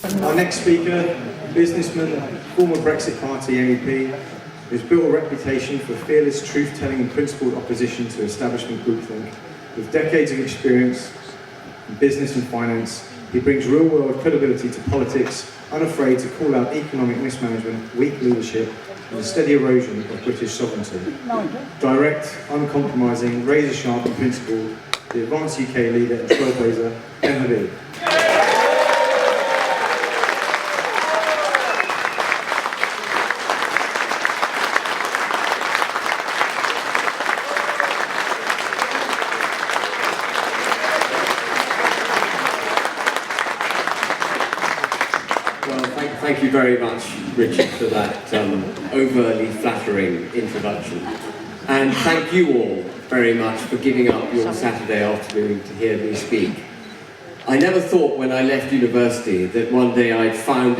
Our next speaker, businessman, former Brexit Party MEP, who's built a reputation for fearless truth-telling and principled opposition to establishment groupthink. With decades of experience in business and finance, he brings real-world credibility to politics, unafraid to call out economic mismanagement, weak leadership, and the steady erosion of British sovereignty. Direct, uncompromising, razor-sharp and principled, the advanced UK leader and trailblazer, Habib. Thank you very much, Richard, for that overly flattering introduction. And thank you all very much for giving up your Saturday afternoon to hear me speak. I never thought when I left university that one day I'd found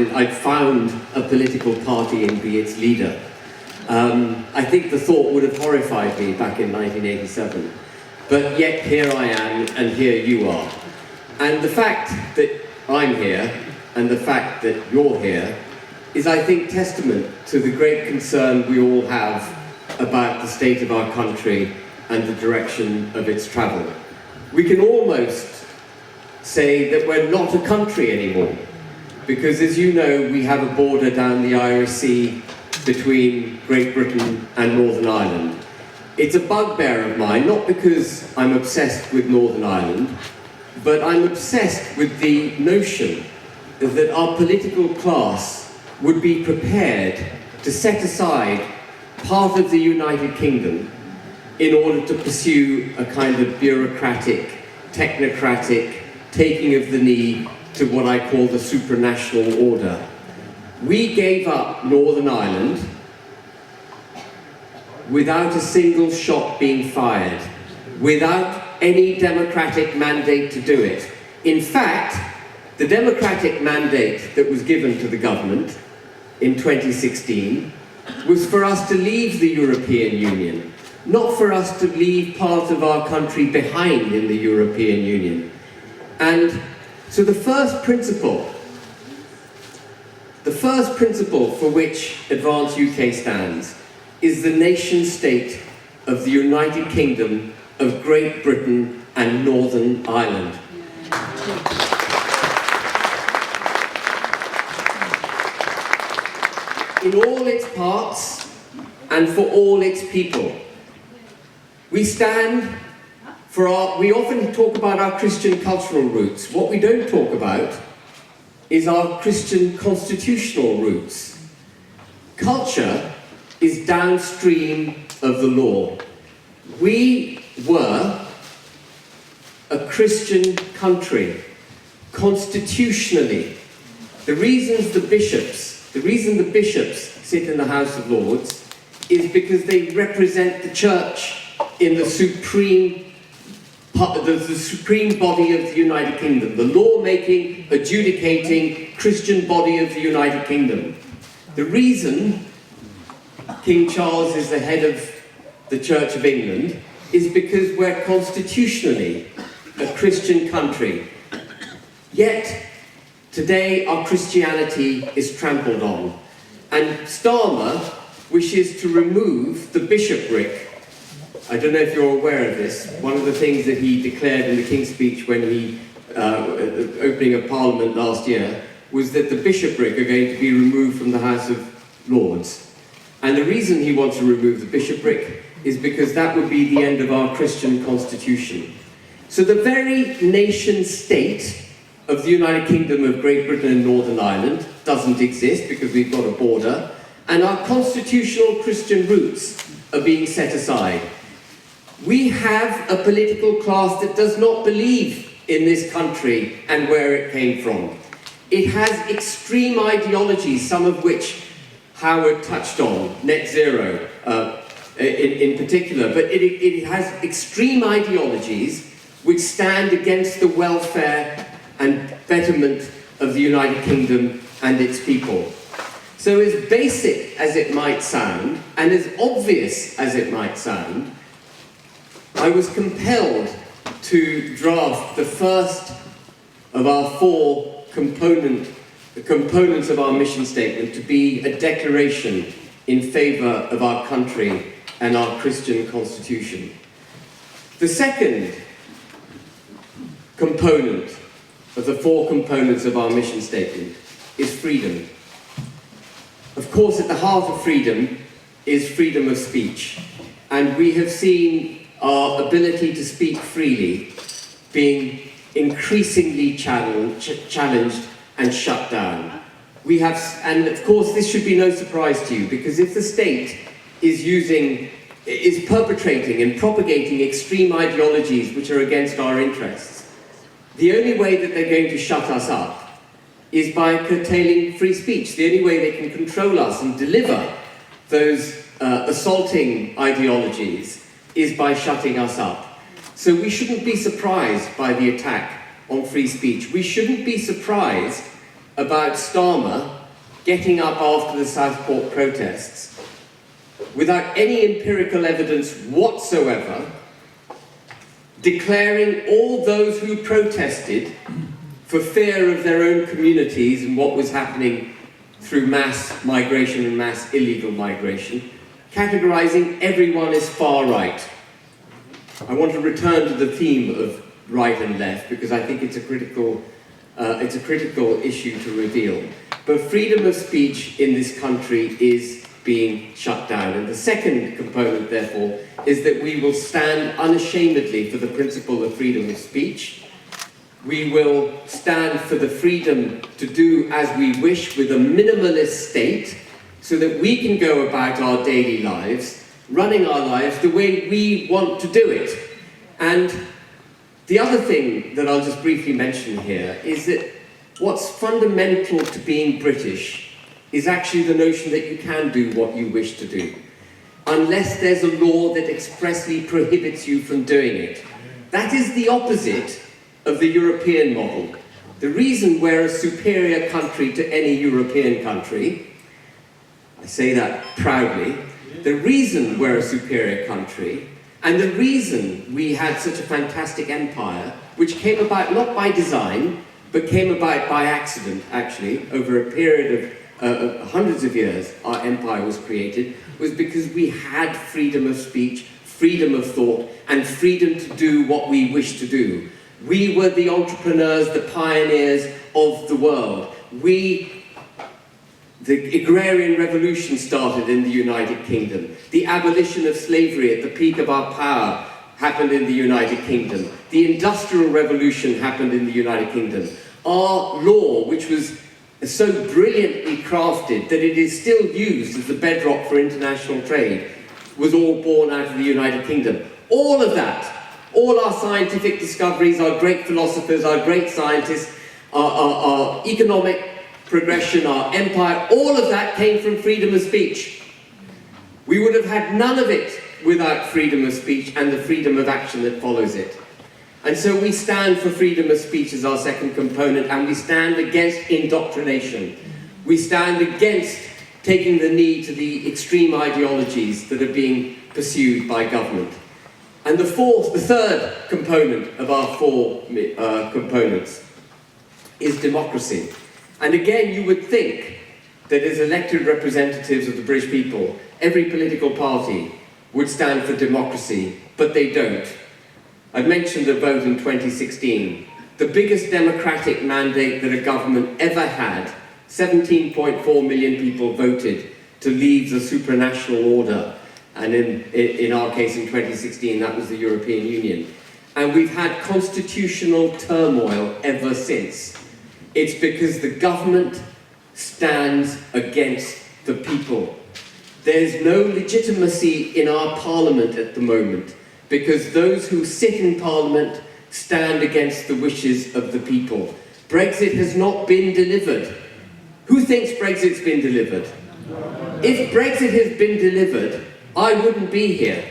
a political party and be its leader. I think the thought would have horrified me back in 1987. But yet here I am, and here you are. And the fact that I'm here, and the fact that you're here, is, I think, testament to the great concern we all have about the state of our country and the direction of its travel. We can almost say that we're not a country anymore, because, as you know, we have a border down the Irish Sea between Great Britain and Northern Ireland. It's a bugbear of mine, not because I'm obsessed with Northern Ireland, but I'm obsessed with the notion that our political class would be prepared to set aside part of the United Kingdom in order to pursue a kind of bureaucratic, technocratic taking of the knee to what I call the supranational order. We gave up Northern Ireland without a single shot being fired, without any democratic mandate to do it. In fact, the democratic mandate that was given to the government in 2016 was for us to leave the European Union, not for us to leave part of our country behind in the European Union. And so the first principle for which Advanced UK stands is the nation state of the United Kingdom of Great Britain and Northern Ireland. In all its parts and for all its people. We stand for we often talk about our Christian cultural roots. What we don't talk about is our Christian constitutional roots. Culture is downstream of the law. We were a Christian country, constitutionally. The reason the bishops sit in the House of Lords is because they represent the church in the supreme body of the United Kingdom, the law-making, adjudicating Christian body of the United Kingdom. The reason King Charles is the head of the Church of England is because we're constitutionally a Christian country. Yet, today, our Christianity is trampled on, and Starmer wishes to remove the bishopric. I don't know if you're aware of this. One of the things that he declared in the King's Speech when he, opening of Parliament last year, was that the bishopric are going to be removed from the House of Lords. And the reason he wants to remove the bishopric is because that would be the end of our Christian constitution. So the very nation state of the United Kingdom of Great Britain and Northern Ireland doesn't exist because we've got a border, and our constitutional Christian roots are being set aside. We have a political class that does not believe in this country and where it came from. It has extreme ideologies, some of which Howard touched on, net zero in particular, but it has extreme ideologies which stand against the welfare and betterment of the United Kingdom and its people. So as basic as it might sound, and as obvious as it might sound, I was compelled to draft the first of our four component the components of our mission statement to be a declaration in favour of our country and our Christian constitution. The second component of the 4 components of our mission statement is freedom. Of course, at the heart of freedom is freedom of speech, and we have seen our ability to speak freely being increasingly challenged and shut down. And of course this should be no surprise to you, because if the state is perpetrating and propagating extreme ideologies which are against our interests, the only way that they're going to shut us up is by curtailing free speech. The only way they can control us and deliver those assaulting ideologies is by shutting us up. So we shouldn't be surprised by the attack on free speech. We shouldn't be surprised about Starmer getting up after the Southport protests without any empirical evidence whatsoever, declaring all those who protested for fear of their own communities and what was happening through mass migration and mass illegal migration, categorizing everyone as far right. I want to return to the theme of right and left because I think it's a critical issue to reveal. But freedom of speech in this country is being shut down. And the second component, therefore, is that we will stand unashamedly for the principle of freedom of speech. We will stand for the freedom to do as we wish with a minimalist state so that we can go about our daily lives, running our lives the way we want to do it. And the other thing that I'll just briefly mention here is that what's fundamental to being British is actually the notion that you can do what you wish to do, unless there's a law that expressly prohibits you from doing it. That is the opposite of the European model. The reason we're a superior country to any European country, I say that proudly, the reason we're a superior country, and the reason we had such a fantastic empire, which came about not by design, but came about by accident, actually, over a period of hundreds of years, our empire was created, was because we had freedom of speech, freedom of thought, and freedom to do what we wish to do. We were the entrepreneurs, the pioneers of the world. The agrarian revolution started in the United Kingdom. The abolition of slavery at the peak of our power happened in the United Kingdom. The Industrial Revolution happened in the United Kingdom. Our law, which was so brilliantly crafted that it is still used as the bedrock for international trade, was all born out of the United Kingdom. All of that, all our scientific discoveries, our great philosophers, our great scientists, our economic progression, our empire, all of that came from freedom of speech. We would have had none of it without freedom of speech and the freedom of action that follows it. And so we stand for freedom of speech as our second component, and we stand against indoctrination. We stand against taking the knee to the extreme ideologies that are being pursued by government. And the third component of our 4 components is democracy. And again, you would think that as elected representatives of the British people, every political party would stand for democracy, but they don't. I mentioned the vote in 2016. The biggest democratic mandate that a government ever had, 17.4 million people voted to leave the supranational order. And in our case, in 2016, that was the European Union. And we've had constitutional turmoil ever since. It's because the government stands against the people. There's no legitimacy in our parliament at the moment because those who sit in parliament stand against the wishes of the people. Brexit has not been delivered. Who thinks Brexit's been delivered? If Brexit has been delivered, I wouldn't be here.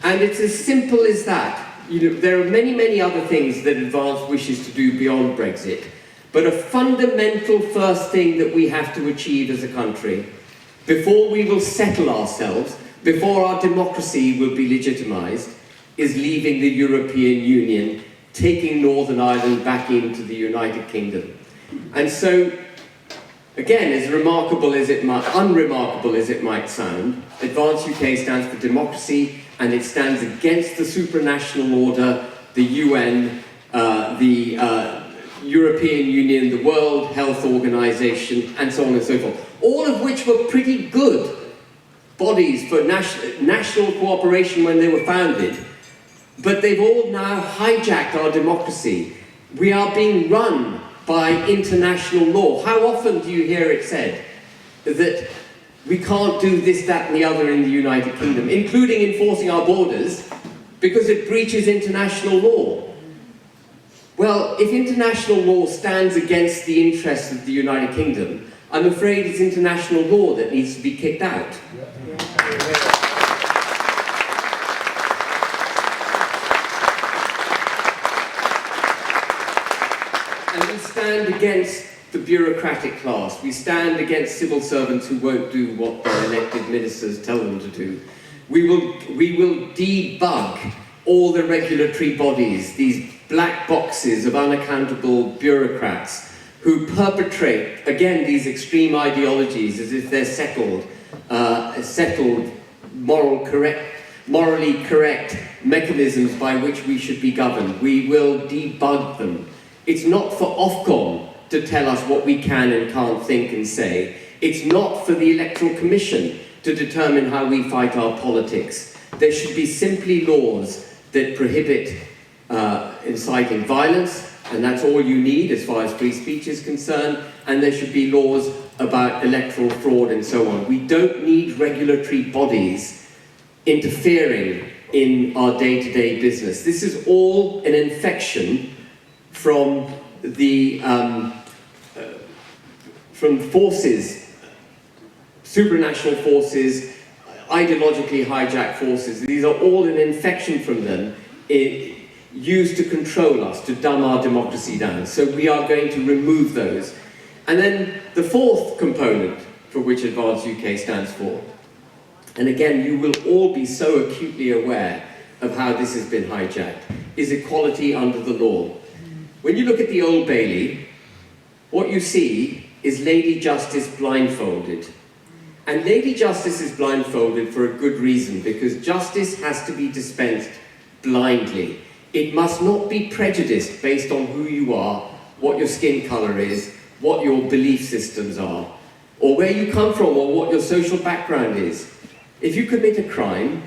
And it's as simple as that. You know, there are many, many other things that Advance wishes to do beyond Brexit. But a fundamental first thing that we have to achieve as a country, before we will settle ourselves, before our democracy will be legitimised, is leaving the European Union, taking Northern Ireland back into the United Kingdom. And so Again, as unremarkable as it might sound, Advance UK stands for democracy, and it stands against the supranational order, the UN, the European Union, the World Health Organization, and so on and so forth. All of which were pretty good bodies for national cooperation when they were founded, but they've all now hijacked our democracy. We are being run by international law. How often do you hear it said that we can't do this, that, and the other in the United Kingdom, including enforcing our borders, because it breaches international law? Well, if international law stands against the interests of the United Kingdom, I'm afraid it's international law that needs to be kicked out. And we stand against the bureaucratic class. We stand against civil servants who won't do what their elected ministers tell them to do. We will debug all the regulatory bodies, these black boxes of unaccountable bureaucrats who perpetrate, again, these extreme ideologies as if they're settled morally correct mechanisms by which we should be governed. We will debug them. It's not for Ofcom to tell us what we can and can't think and say. It's not for the Electoral Commission to determine how we fight our politics. There should be simply laws that prohibit inciting violence, and that's all you need as far as free speech is concerned, and there should be laws about electoral fraud and so on. We don't need regulatory bodies interfering in our day-to-day business. This is all an infection from the from forces, supranational forces, ideologically hijacked forces. These are all an infection from them, used to control us, to dumb our democracy down. So we are going to remove those. And then the fourth component for which Advance UK stands for, and again, you will all be so acutely aware of how this has been hijacked, is equality under the law. When you look at the Old Bailey, what you see is Lady Justice blindfolded. And Lady Justice is blindfolded for a good reason, because justice has to be dispensed blindly. It must not be prejudiced based on who you are, what your skin colour is, what your belief systems are, or where you come from, or what your social background is. If you commit a crime,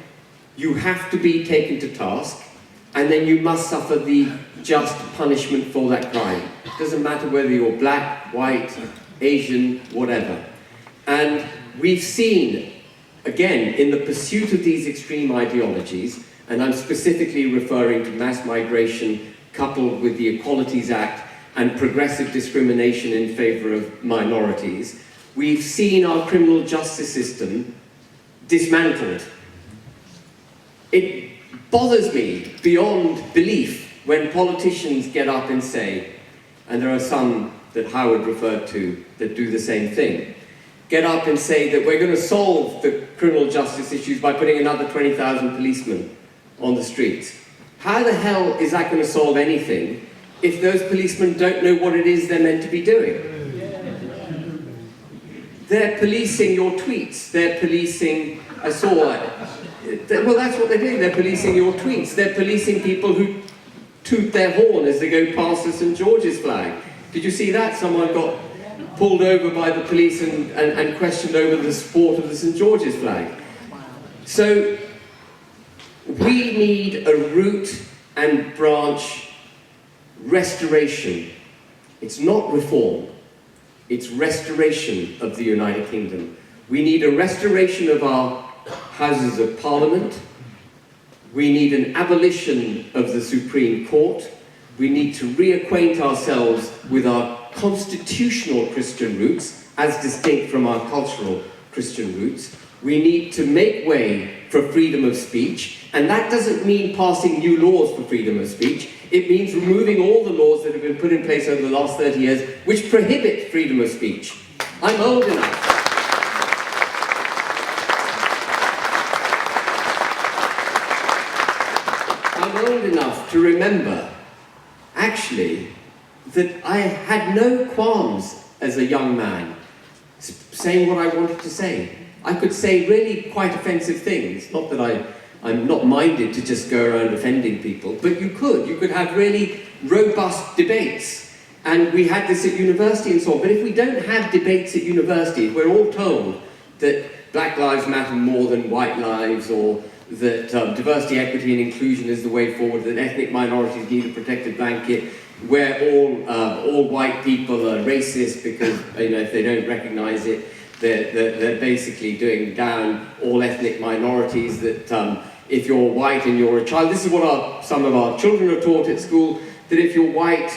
you have to be taken to task, and then you must suffer the just punishment for that crime. It doesn't matter whether you're black, white, Asian, whatever. And we've seen, again, in the pursuit of these extreme ideologies, and I'm specifically referring to mass migration coupled with the Equalities Act and progressive discrimination in favour of minorities, we've seen our criminal justice system dismantled. It bothers me beyond belief when politicians get up and say, and there are some that Howard referred to that do the same thing, get up and say that we're going to solve the criminal justice issues by putting another 20,000 policemen on the streets. How the hell is that going to solve anything if those policemen don't know what it is they're meant to be doing? They're policing your tweets. They're policing, well, that's what they're doing. They're policing your tweets. They're policing people who toot their horn as they go past the St. George's flag. Did you see that? Someone got pulled over by the police and questioned over the support of the St. George's flag. So we need a root and branch restoration. It's not reform. It's restoration of the United Kingdom. We need a restoration of our Houses of Parliament. We need an abolition of the Supreme Court. We need to reacquaint ourselves with our constitutional Christian roots, as distinct from our cultural Christian roots. We need to make way for freedom of speech, and that doesn't mean passing new laws for freedom of speech. It means removing all the laws that have been put in place over the last 30 years which prohibit freedom of speech. I'm old enough. I'm old enough to remember, actually, that I had no qualms as a young man saying what I wanted to say. I could say really quite offensive things, not that I'm not minded to just go around offending people, but you could have really robust debates. And we had this at university and so on, but if we don't have debates at university, we're all told that Black lives matter more than white lives, or that diversity, equity and inclusion is the way forward, that ethnic minorities need a protected blanket, where all white people are racist because if they don't recognise it, they're basically doing down all ethnic minorities, that if you're white and you're a child, this is what some of our children are taught at school, that if you're white,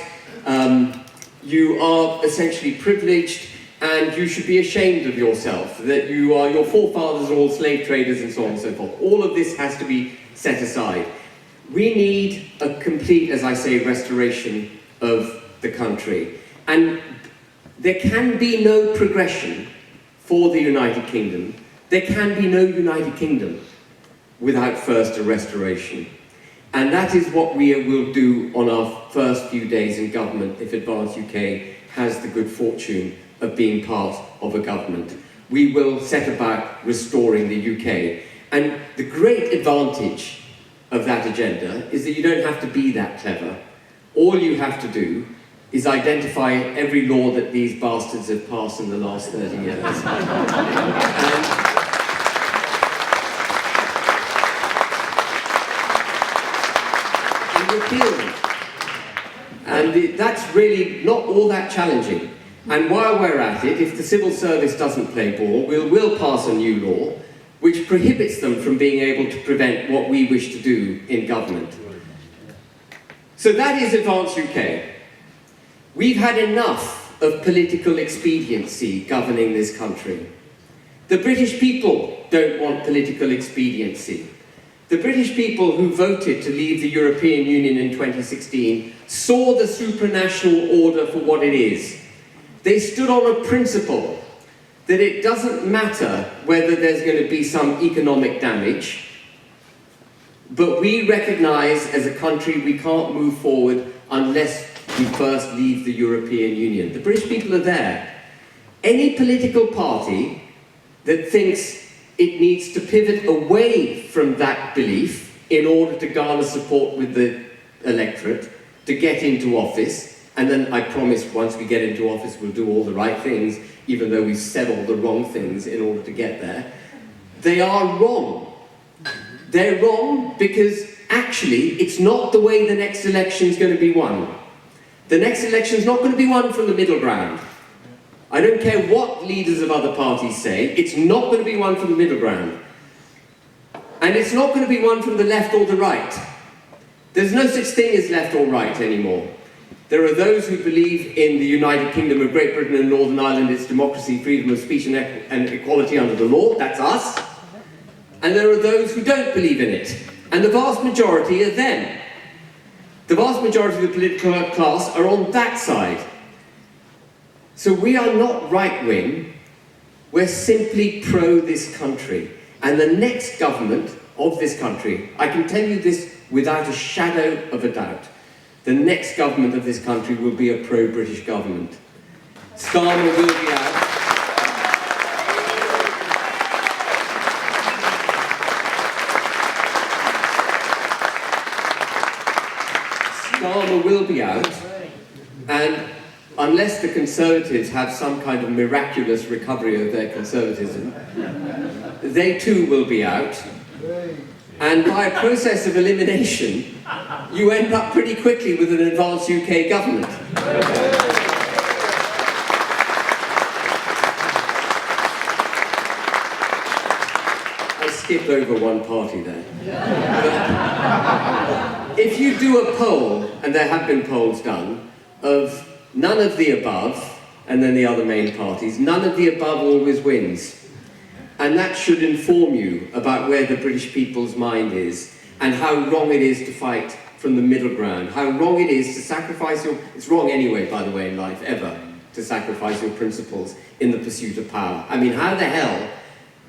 you are essentially privileged and you should be ashamed of yourself, that your forefathers are all slave traders and so on and so forth. All of this has to be set aside. We need a complete, as I say, restoration of the country. And there can be no progression for the United Kingdom. There can be no United Kingdom without first a restoration. And that is what we will do on our first few days in government if Advance UK has the good fortune of being part of a government. We will set about restoring the UK. And the great advantage of that agenda is that you don't have to be that clever. All you have to do is identify every law that these bastards have passed in the last 30 years. and repeal them. And that's really not all that challenging. And while we're at it, if the civil service doesn't play ball, we'll pass a new law which prohibits them from being able to prevent what we wish to do in government. So that is Advance UK. We've had enough of political expediency governing this country. The British people don't want political expediency. The British people who voted to leave the European Union in 2016 saw the supranational order for what it is. They stood on a principle that it doesn't matter whether there's going to be some economic damage, but we recognise as a country we can't move forward unless we first leave the European Union. The British people are there. Any political party that thinks it needs to pivot away from that belief in order to garner support with the electorate to get into office, and then I promise once we get into office we'll do all the right things, even though we've said all the wrong things in order to get there, they are wrong. They're wrong because actually it's not the way the next election is going to be won. The next election is not going to be won from the middle ground. I don't care what leaders of other parties say, it's not going to be won from the middle ground. And it's not going to be won from the left or the right. There's no such thing as left or right anymore. There are those who believe in the United Kingdom of Great Britain and Northern Ireland, its democracy, freedom of speech and equality under the law, that's us. And there are those who don't believe in it. And the vast majority are them. The vast majority of the political class are on that side. So we are not right-wing, we're simply pro this country. And the next government of this country, I can tell you this without a shadow of a doubt, the next government of this country will be a pro-British government. Starmer will be out. Starmer will be out, and unless the Conservatives have some kind of miraculous recovery of their conservatism, they too will be out. And by a process of elimination, you end up pretty quickly with an Advance UK government. I skipped over one party there. But if you do a poll, and there have been polls done, of none of the above, and then the other main parties, none of the above always wins. And that should inform you about where the British people's mind is and how wrong it is to fight from the middle ground, how wrong it is to sacrifice your... It's wrong anyway, by the way, in life, ever, to sacrifice your principles in the pursuit of power. I mean, how the hell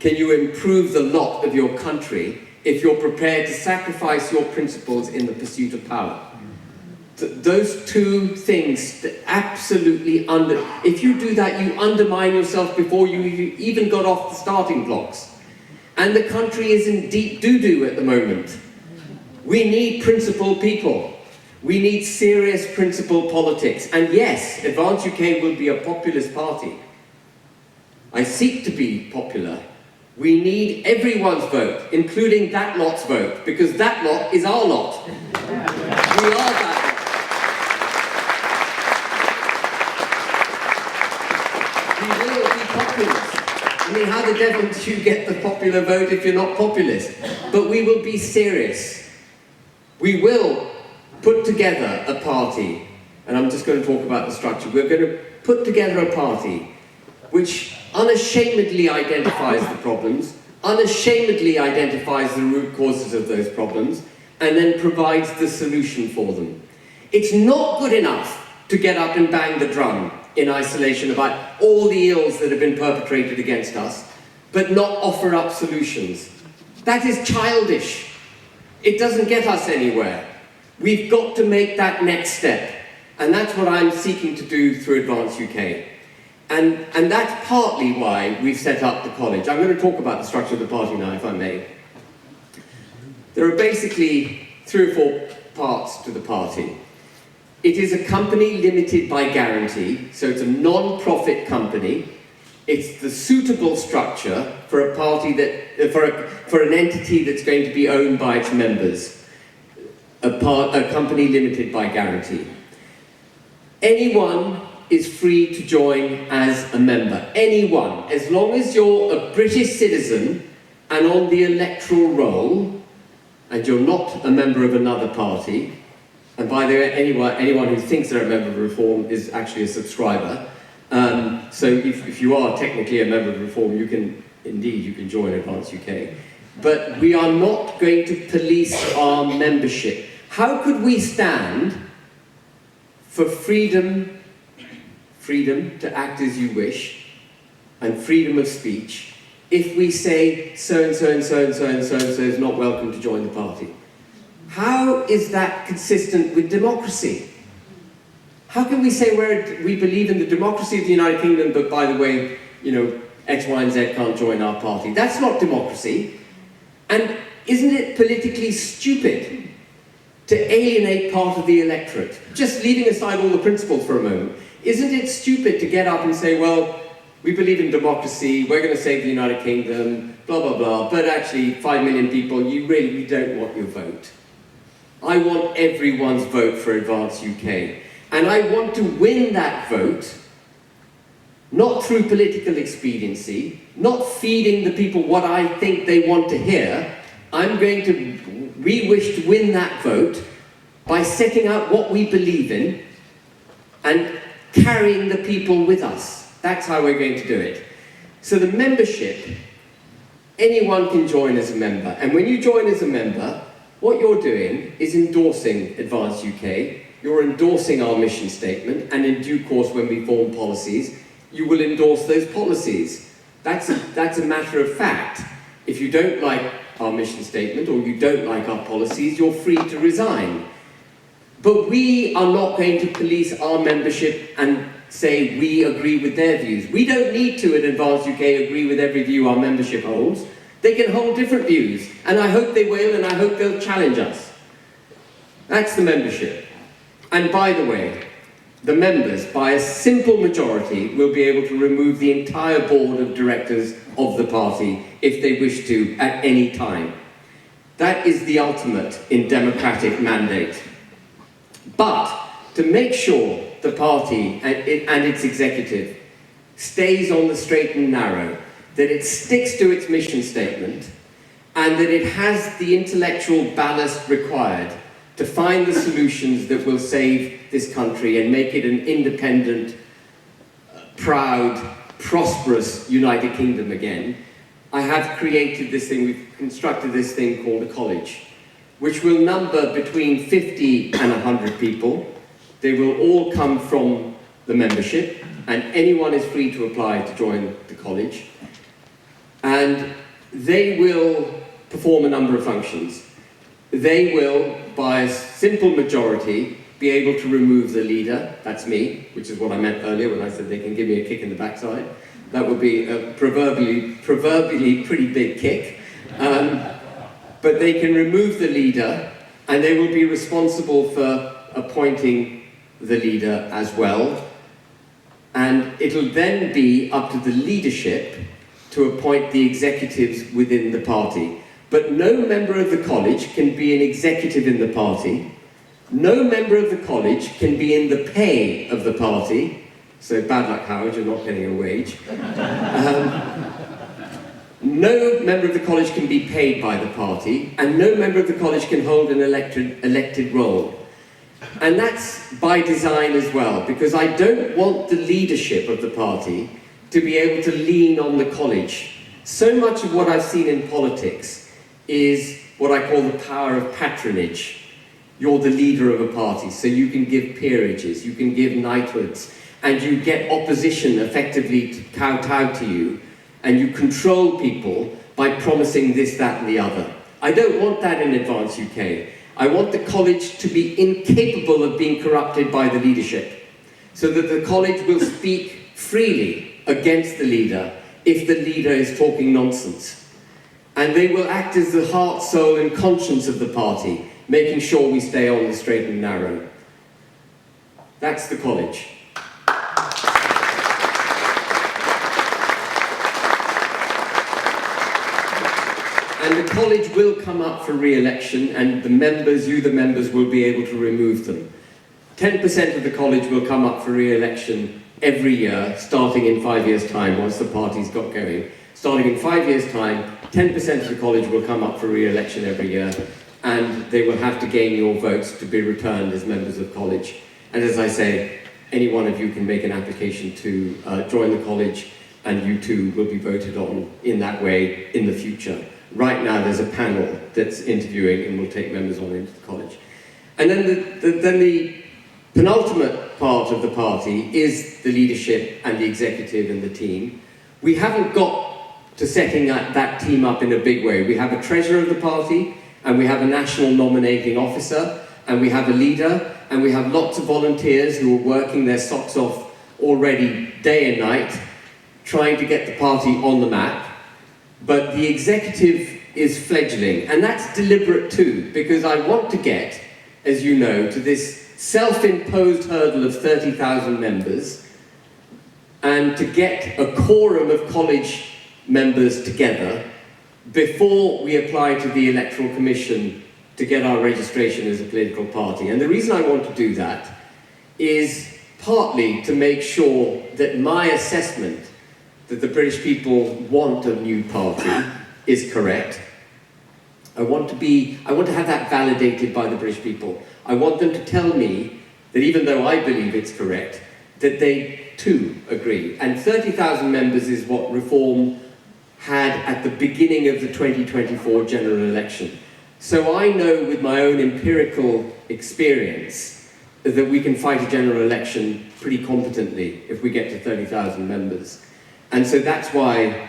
can you improve the lot of your country if you're prepared to sacrifice your principles in the pursuit of power? Those two things absolutely if you do that, you undermine yourself before you even got off the starting blocks. And the country is in deep doo-doo at the moment. We need principled people. We need serious principled politics. And yes, Advance UK will be a populist party. I seek to be popular. We need everyone's vote, including that lot's vote, because that lot is our lot. We are that lot. We will be populist. I mean, how the devil do you get the popular vote if you're not populist? But we will be serious. We will put together a party, and I'm just going to talk about the structure. We're going to put together a party which unashamedly identifies the problems, unashamedly identifies the root causes of those problems, and then provides the solution for them. It's not good enough to get up and bang the drum in isolation about all the ills that have been perpetrated against us, but not offer up solutions. That is childish. It doesn't get us anywhere. We've got to make that next step, and that's what I'm seeking to do through Advance UK. And that's partly why we've set up the college. I'm going to talk about the structure of the party now, if I may. There are basically 3 or 4 parts to the party. It is a company limited by guarantee, so it's a non-profit company. It's the suitable structure for a party that, for an entity that's going to be owned by its members. A company limited by guarantee. Anyone is free to join as a member. Anyone, as long as you're a British citizen and on the electoral roll, and you're not a member of another party. And by the way, anyone who thinks they're a member of Reform is actually a subscriber. So if you are technically a member of Reform, you can join Advance UK. But we are not going to police our membership. How could we stand for freedom to act as you wish, and freedom of speech, if we say so-and-so and so-and-so and so-and-so is not welcome to join the party? How is that consistent with democracy? How can we say we believe in the democracy of the United Kingdom, but by the way, X, Y, and Z can't join our party? That's not democracy. And isn't it politically stupid to alienate part of the electorate? Just leaving aside all the principles for a moment, isn't it stupid to get up and say, well, we believe in democracy, we're going to save the United Kingdom, blah, blah, blah, but actually 5 million people, we don't want your vote. I want everyone's vote for Advance UK. And I want to win that vote, not through political expediency, not feeding the people what I think they want to hear. We wish to win that vote by setting out what we believe in and carrying the people with us. That's how we're going to do it. So the membership, anyone can join as a member. And when you join as a member, what you're doing is endorsing Advance UK. You're endorsing our mission statement, and in due course, when we form policies, you will endorse those policies. That's a matter of fact. If you don't like our mission statement or you don't like our policies, you're free to resign. But we are not going to police our membership and say we agree with their views. We don't need to, at Advance UK, agree with every view our membership holds. They can hold different views, and I hope they will, and I hope they'll challenge us. That's the membership. And by the way, the members, by a simple majority, will be able to remove the entire board of directors of the party if they wish to at any time. That is the ultimate in democratic mandate. But to make sure the party and its executive stays on the straight and narrow, that it sticks to its mission statement, and that it has the intellectual ballast required to find the solutions that will save this country and make it an independent, proud, prosperous United Kingdom again, I have created this thing, we've constructed this thing called a college, which will number between 50 and 100 people. They will all come from the membership, and anyone is free to apply to join the college. And they will perform a number of functions. They will, by a simple majority, be able to remove the leader, that's me, which is what I meant earlier when I said they can give me a kick in the backside. That would be a proverbially pretty big kick. But they can remove the leader, and they will be responsible for appointing the leader as well. And it'll then be up to the leadership to appoint the executives within the party. But no member of the college can be an executive in the party. No member of the college can be in the pay of the party. So bad luck, Howard, you're not getting a wage. No member of the college can be paid by the party, and no member of the college can hold an elected role. And that's by design as well, because I don't want the leadership of the party to be able to lean on the college. So much of what I've seen in politics is what I call the power of patronage. You're the leader of a party, so you can give peerages, you can give knighthoods, and you get opposition effectively to kowtow to you, and you control people by promising this, that, and the other. I don't want that in Advance UK. I want the college to be incapable of being corrupted by the leadership, so that the college will speak freely against the leader if the leader is talking nonsense. And they will act as the heart, soul, and conscience of the party, making sure we stay on the straight and narrow. That's the college. And the college will come up for re-election, and the members, you the members, will be able to remove them. 10% of the college will come up for re-election every year, starting in 5 years' time, once the party's got going. Starting in 5 years' time, 10% of the college will come up for re-election every year, and they will have to gain your votes to be returned as members of college. And as I say, any one of you can make an application to join the college, and you too will be voted on in that way in the future. Right now there's a panel that's interviewing and will take members on into the college. And then the penultimate part of the party is the leadership and the executive and the team. We haven't got to setting that team up in a big way. We have a treasurer of the party, and we have a national nominating officer, and we have a leader, and we have lots of volunteers who are working their socks off already day and night, trying to get the party on the map. But the executive is fledgling, and that's deliberate too, because I want to get, as you know, to this self-imposed hurdle of 30,000 members, and to get a quorum of college members together before we apply to the Electoral Commission to get our registration as a political party. And the reason I want to do that is partly to make sure that my assessment that the British people want a new party is correct. I want to have that validated by the British people. I want them to tell me that even though I believe it's correct, that they too agree. And 30,000 members is what Reform had at the beginning of the 2024 general election. So I know with my own empirical experience that we can fight a general election pretty competently if we get to 30,000 members. And so that's why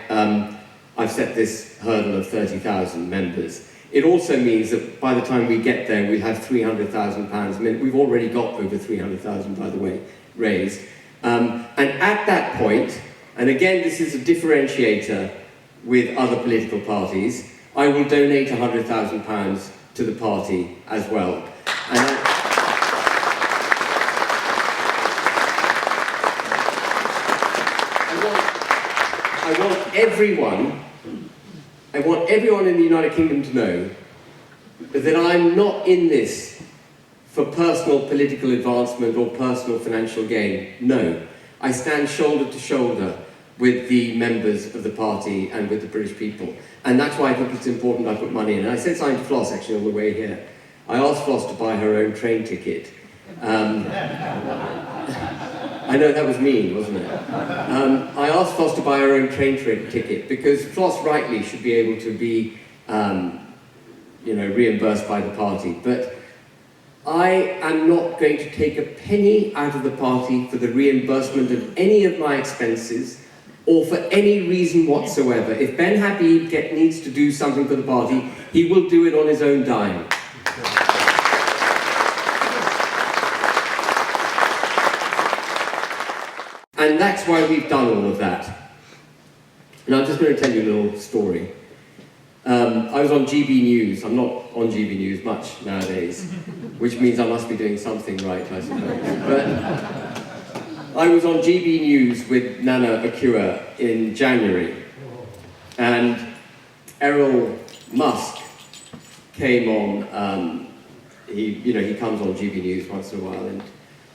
I've set this hurdle of 30,000 members. It also means that by the time we get there, we'll have £300,000. I mean, we've already got over 300,000, by the way, raised. And at that point, and again, this is a differentiator with other political parties, I will donate £100,000 to the party as well. And I want everyone in the United Kingdom to know that I'm not in this for personal political advancement or personal financial gain. No, I stand shoulder to shoulder with the members of the party and with the British people. And that's why I think it's important I put money in. And I said something to Floss actually on the way here. I asked Floss to buy her own train ticket. I know that was mean, wasn't it? I asked Floss to buy her own train ticket because Floss rightly should be able to be, reimbursed by the party. But I am not going to take a penny out of the party for the reimbursement of any of my expenses or for any reason whatsoever. If Ben Habib needs to do something for the party, he will do it on his own dime. And that's why we've done all of that. And I'm just going to tell you a little story. I was on GB News. I'm not on GB News much nowadays, which means I must be doing something right, I suppose. But I was on GB News with Nana Akua in January, and Errol Musk came on. He comes on GB News once in a while, and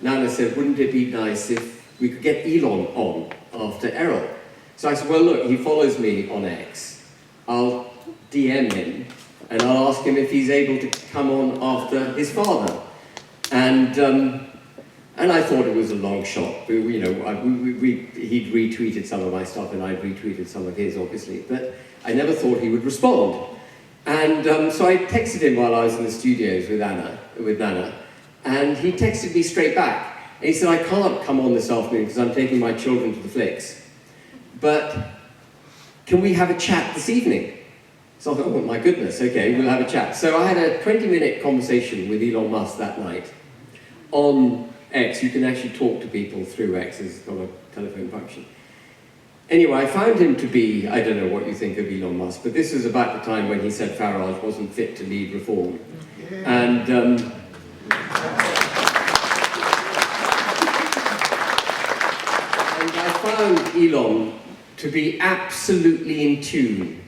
Nana said, "Wouldn't it be nice if we could get Elon on after Errol?" So I said, "Well, look, he follows me on X. I'll DM him, and I'll ask him if he's able to come on after his father." And I thought it was a long shot. He'd retweeted some of my stuff, and I'd retweeted some of his, obviously. But I never thought he would respond. And so I texted him while I was in the studios with Nana, and he texted me straight back. And he said, "I can't come on this afternoon because I'm taking my children to the flicks. But can we have a chat this evening?" So I thought, oh my goodness, okay, we'll have a chat. So I had a 20-minute conversation with Elon Musk that night on X. You can actually talk to people through X. It's got a telephone function. Anyway, I found him to be, I don't know what you think of Elon Musk, but this was about the time when he said Farage wasn't fit to lead reform. And I found Elon to be absolutely in tune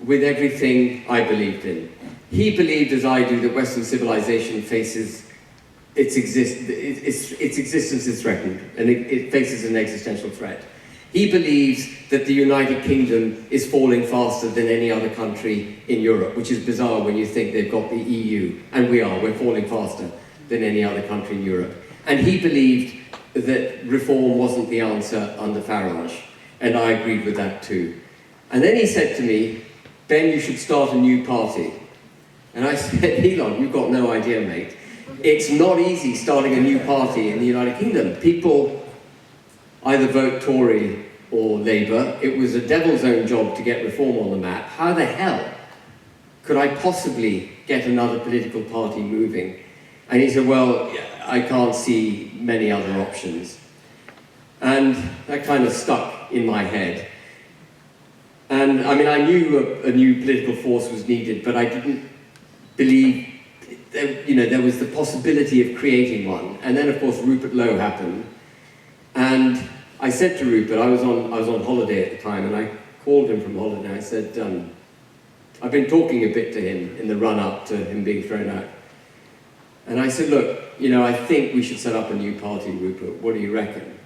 with everything I believed in. He believed, as I do, that Western civilization faces its existence is threatened, and it faces an existential threat. He believes that the United Kingdom is falling faster than any other country in Europe, which is bizarre when you think they've got the EU, and we're falling faster than any other country in Europe. And he believed that reform wasn't the answer under Farage, and I agreed with that too. And then he said to me, "Ben, you should start a new party." And I said, "Elon, you've got no idea, mate. It's not easy starting a new party in the United Kingdom. People either vote Tory or Labour. It was a devil's own job to get reform on the map. How the hell could I possibly get another political party moving?" And he said, "Well, I can't see many other options." And that kind of stuck in my head. And I mean, I knew a new political force was needed, but I didn't believe, there was the possibility of creating one. And then, of course, Rupert Lowe happened. And I said to Rupert, I was on holiday at the time, and I called him from holiday, and I said, I've been talking a bit to him in the run-up to him being thrown out. And I said, "Look, I think we should set up a new party, Rupert. What do you reckon?"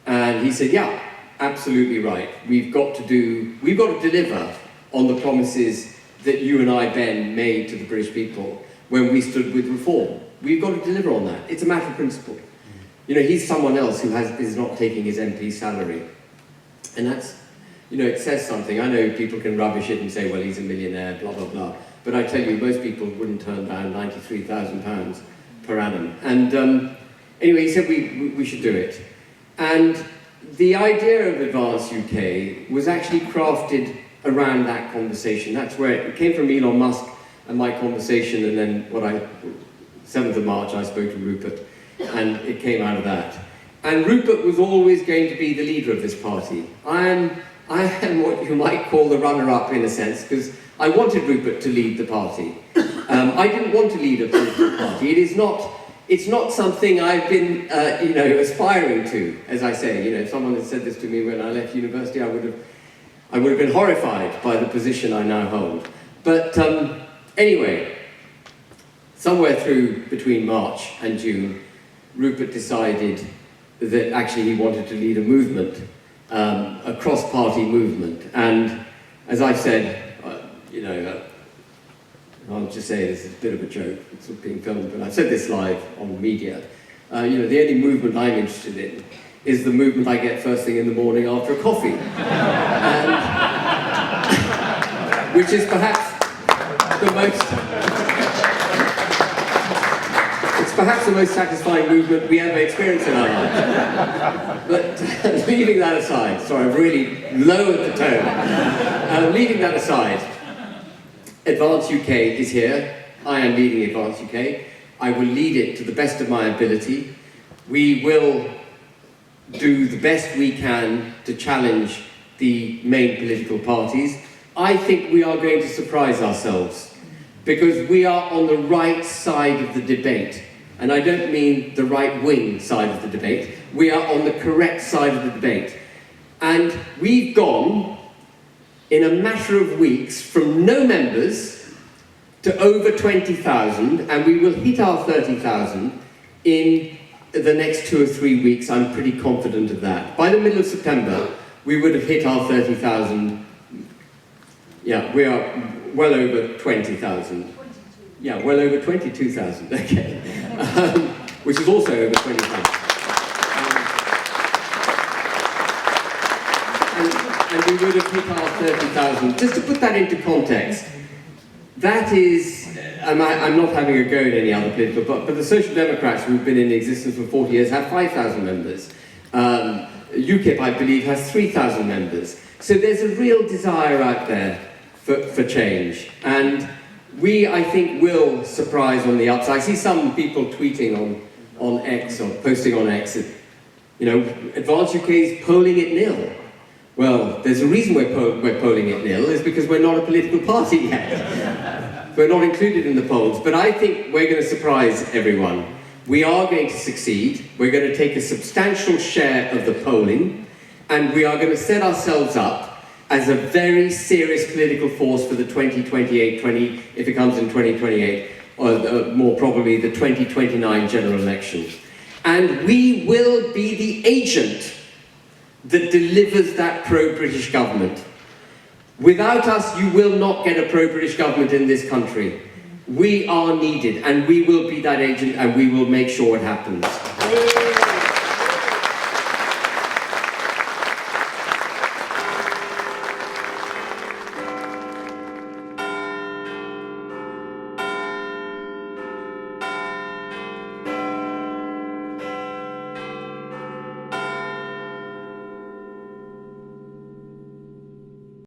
And he said, "Yeah, absolutely right. We've got to deliver on the promises that you and I, Ben, made to the British people when we stood with reform. We've got to deliver on that. It's a matter of principle. He's someone else who is not taking his MP salary." And that's, it says something. I know people can rubbish it and say, well, he's a millionaire, blah, blah, blah. But I tell you, most people wouldn't turn down £93,000 per annum. And anyway, he said we should do it. And the idea of Advance UK was actually crafted around that conversation. That's where it came from, Elon Musk and my conversation, and then 7th of March, I spoke to Rupert, and it came out of that. And Rupert was always going to be the leader of this party. I am what you might call the runner-up in a sense, because I wanted Rupert to lead the party. I didn't want to lead a political party. It's not something I've been, aspiring to. As I say, if someone had said this to me when I left university, I would have been horrified by the position I now hold. But anyway, somewhere through between March and June, Rupert decided that actually he wanted to lead a movement, a cross-party movement. And as I said, I'll just say this is a bit of a joke, it's being filmed, but I've said this live on media. The only movement I'm interested in is the movement I get first thing in the morning after a coffee. And, which is perhaps the most satisfying movement we ever experience in our lives. But leaving that aside, sorry, I've really lowered the tone. Leaving that aside, Advance UK is here. I am leading Advance UK. I will lead it to the best of my ability. We will do the best we can to challenge the main political parties. I think we are going to surprise ourselves, because we are on the right side of the debate. And I don't mean the right-wing side of the debate. We are on the correct side of the debate. And we've gone, in a matter of weeks, from no members to over 20,000, and we will hit our 30,000 in the next 2 or 3 weeks. I'm pretty confident of that. By the middle of September, we would have hit our 30,000. Yeah, we are well over 20,000. Yeah, well over 22,000, okay. Which is also over 20,000. And we would have hit our 30,000. Just to put that into context, that is, I'm not having a go at any other political, but the Social Democrats, who've been in existence for 40 years, have 5,000 members. UKIP, I believe, has 3,000 members. So there's a real desire out there for change. And we, I think, will surprise on the upside. I see some people tweeting on X, or posting on X, that, you know, Advance UK is polling at nil. Well, there's a reason we're polling at nil, is because we're not a political party yet. We're not included in the polls. But I think we're going to surprise everyone. We are going to succeed. We're going to take a substantial share of the polling, and we are going to set ourselves up as a very serious political force for the 2028, if it comes in 2028, or more probably the 2029 general election. And we will be the agent that delivers that pro-British government. Without us, you will not get a pro-British government in this country. We are needed, and we will be that agent, and we will make sure it happens.